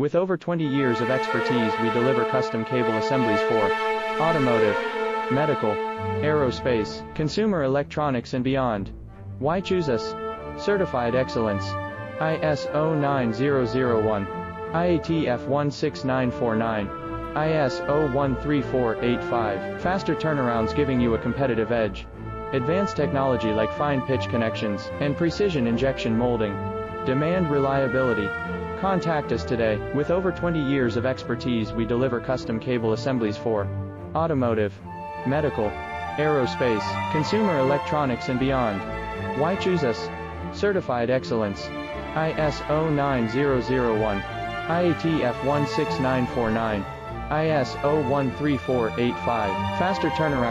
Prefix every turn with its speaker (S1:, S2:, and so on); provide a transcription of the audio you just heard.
S1: With over 20 years of expertise, we deliver custom cable assemblies for automotive, medical, aerospace, consumer electronics and beyond. Why choose us? Certified excellence. ISO 9001, IATF 16949, ISO 13485. Faster turnarounds giving you a competitive edge. Advanced technology like fine pitch connections and precision injection molding. Demand reliability. Contact us today. With over 20 years of expertise, we deliver custom cable assemblies for automotive, medical, aerospace, consumer electronics and beyond. Why choose us? Certified excellence. ISO 9001, IATF 16949, ISO 13485. Faster turnaround.